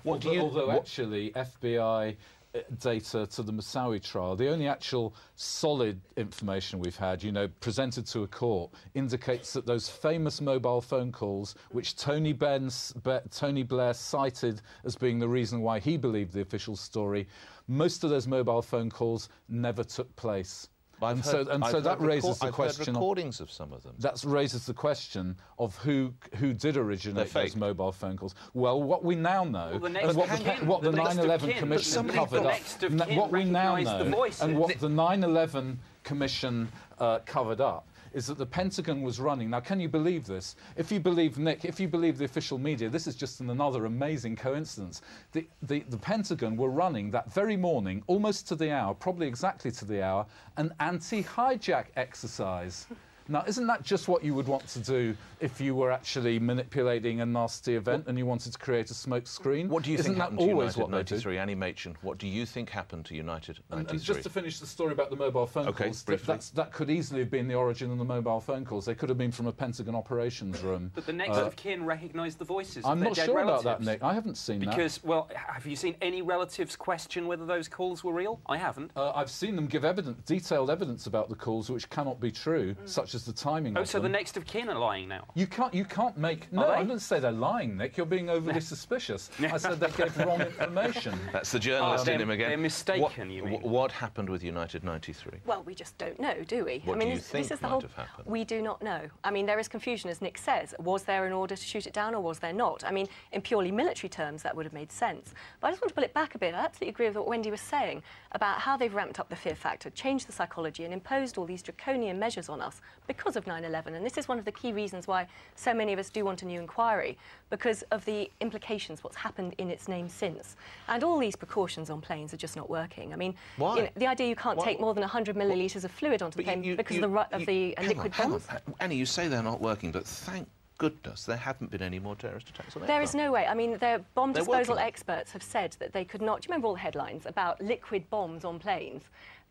Although actually, FBI data to the Moussaoui trial, the only actual solid information we've had, you know, presented to a court, indicates that those famous mobile phone calls, which Tony Blair cited as being the reason why he believed the official story, most of those mobile phone calls never took place. So that raises the question. I've heard recordings of some of them. That raises the question of who did originate those mobile phone calls. Well, what we now know, and what the 9/11 Commission covered up, what we now know, and what the 9/11 Commission covered up, is that the Pentagon was running. Now, can you believe this? If you believe, Nick, if you believe the official media, this is just another amazing coincidence. The Pentagon were running that very morning, almost to the hour, probably exactly to the hour, an anti-hijack exercise. Now, isn't that just what you would want to do if you were actually manipulating a nasty event and you wanted to create a smoke screen? What do you think happened to United 93? Annie Machin, what do you think happened to United 93? And just to finish the story about the mobile phone calls, that could easily have been the origin of the mobile phone calls. They could have been from a Pentagon operations room. But the next of kin recognised the voices I'm of their not dead sure relatives. about that, Nick. I haven't seen that. Because, well, have you seen any relatives question whether those calls were real? I haven't. I've seen them give detailed evidence about the calls which cannot be true, such as the timing of so them. the next of kin are lying now? You can't make... No, I didn't say they're lying, Nick. You're being overly suspicious. I said they gave wrong information. That's the journalist in him again. They're mistaken, you mean? What happened with United 93? Well, we just don't know, do we? What do you think might have happened? We do not know. I mean, there is confusion, as Nick says. Was there an order to shoot it down or was there not? I mean, in purely military terms, that would have made sense. But I just want to pull it back a bit. I absolutely agree with what Wendy was saying about how they've ramped up the fear factor, changed the psychology and imposed all these draconian measures on us because of 9/11. And this is one of the key reasons why so many of us do want a new inquiry, because of the implications, what's happened in its name since. And all these precautions on planes are just not working. I mean, why? You know, the idea you can't take more than 100 millilitres of fluid onto the plane because of the liquid bombs. Annie, you say they're not working, but thank goodness there haven't been any more terrorist attacks on aircraft. There is no way. I mean, the bomb disposal experts have said that they could not... Do you remember all the headlines about liquid bombs on planes?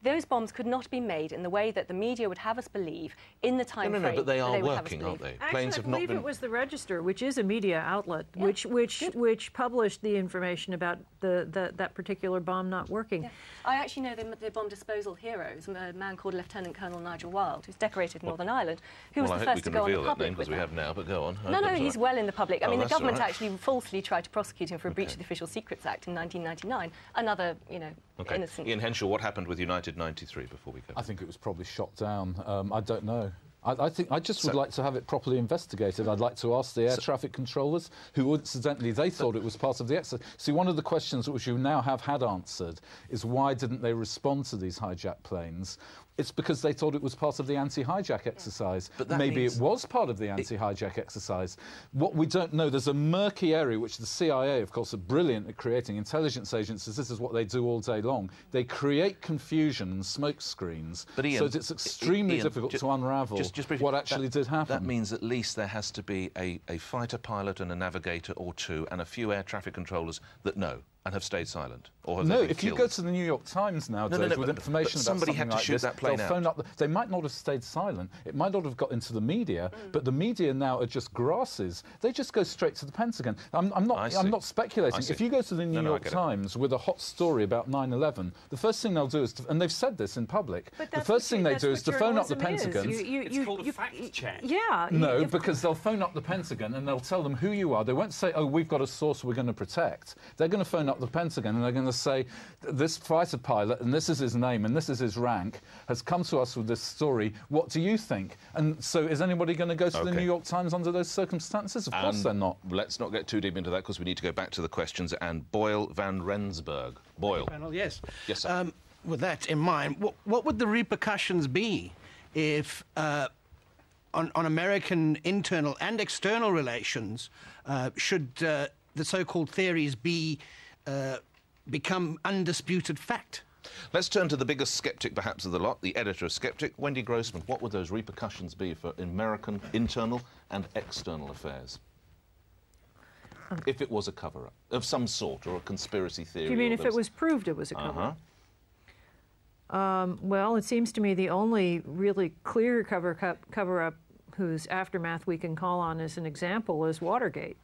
Those bombs could not be made in the way that the media would have us believe in the time frame. No, but they are working, aren't they? Planes have not been... I believe it was the Register, which is a media outlet, which published the information about that particular bomb not working. Yeah. I actually know the bomb disposal heroes, a man called Lieutenant Colonel Nigel Wilde, who's decorated Northern Ireland, who was the first to go on the public. Well, I hope we can reveal that name because we have now, but go on. No, he's well in the public. I mean, the government actually falsely tried to prosecute him for a breach of the Official Secrets Act in 1999. Another, innocent... Ian Henschel, what happened with United 93 before we go? I think it was probably shot down. I don't know. I think I just would like to have it properly investigated. I'd like to ask the air traffic controllers, who incidentally they thought it was part of the exercise. See, one of the questions which you now have had answered is why didn't they respond to these hijacked planes? It's because they thought it was part of the anti-hijack exercise. But maybe it was part of the anti-hijack exercise. What we don't know, there's a murky area which the CIA, of course, are brilliant at creating. Intelligence agencies, this is what they do all day long. They create confusion and smoke screens, so that it's extremely difficult to unravel what actually did happen. That means at least there has to be a fighter pilot and a navigator or two and a few air traffic controllers that know and have stayed silent, or have they been if you go to the New York Times nowadays with information about somebody had to shoot that plane out. They might not have stayed silent. It might not have got into the media, but the media now are just grasses. They just go straight to the Pentagon. I'm not speculating. If you go to the New York Times with a hot story about 9/11, the first thing they'll do is, and they've said this in public, the first thing they do is to phone up the Pentagon. It's called a fact check. Yeah. No, because they'll phone up the Pentagon and they'll tell them who you are. They won't say, oh, we've got a source we're going to protect. They're going to phone up the Pentagon and they're going to say, this fighter pilot, and this is his name and this is his rank, has come to us with this story. What do you think? And so is anybody going to go to the New York Times under those circumstances? Of course they're not. Let's not get too deep into that because we need to go back to the questions. And Boyle van Rensburg. Boyle. Panel, yes. Yes, sir. With that in mind, what would the repercussions be if on American internal and external relations should the so-called theories become undisputed fact? Let's turn to the biggest sceptic, perhaps, of the lot, the editor of Skeptic, Wendy Grossman. What would those repercussions be for American internal and external affairs? If it was a cover-up of some sort or a conspiracy theory? Do you mean if it was proved it was a cover-up? Well, it seems to me the only really clear cover-up whose aftermath we can call on as an example is Watergate.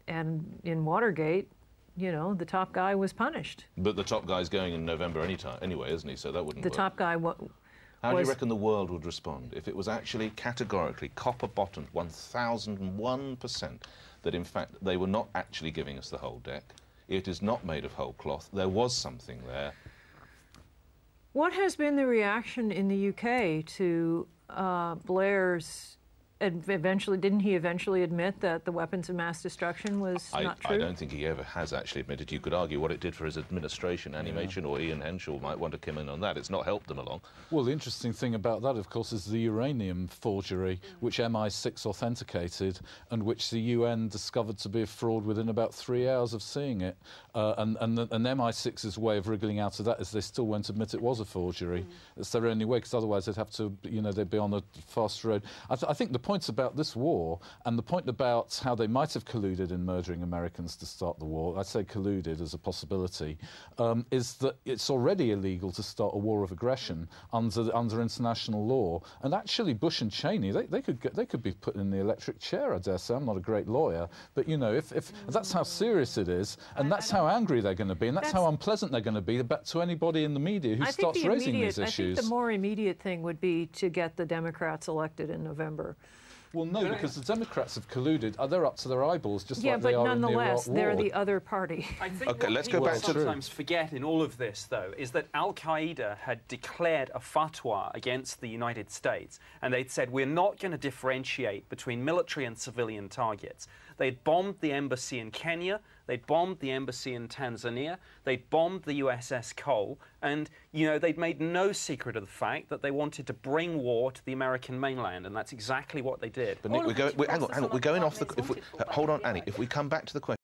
And in Watergate, you know, the top guy was punished. But the top guy's going in November anyway, isn't he? So that wouldn't work. The top guy How do you reckon the world would respond if it was actually categorically copper-bottomed 1,001% that, in fact, they were not actually giving us the whole deck? It is not made of whole cloth. There was something there. What has been the reaction in the UK to Blair's didn't he eventually admit that the weapons of mass destruction was not true? I don't think he ever has actually admitted. You could argue what it did for his administration. Animation or Ian Henshaw might want to come in on that. It's not helped them along. Well, the interesting thing about that, of course, is the uranium forgery, which MI6 authenticated and which the UN discovered to be a fraud within about 3 hours of seeing it. And MI6's way of wriggling out of that is they still won't admit it was a forgery. It's their only way, because otherwise they'd have to, you know, they'd be on a fast road. I think the points about this war and the point about how they might have colluded in murdering Americans to start the war, I'd say colluded as a possibility, is that it's already illegal to start a war of aggression under international law. And actually, Bush and Cheney, they could be put in the electric chair. I dare say. I'm not a great lawyer, but you know, if that's how serious it is, and that's how angry they're going to be, and that's how unpleasant they're going to be to anybody in the media who starts raising these issues. I think the more immediate thing would be to get the Democrats elected in November. Well, no, because the Democrats have colluded. They're up to their eyeballs, just like they are in the Iraq War. Yeah, but nonetheless, they're the other party. I think what people sometimes forget in all of this, though, is that Al-Qaeda had declared a fatwa against the United States, and they'd said, we're not going to differentiate between military and civilian targets. They'd bombed the embassy in Kenya, they'd bombed the embassy in Tanzania, they'd bombed the USS Cole, and, you know, they'd made no secret of the fact that they wanted to bring war to the American mainland, and that's exactly what they did. But Nick, hang on, we're going off the... hold on, Annie. If we come back to the question...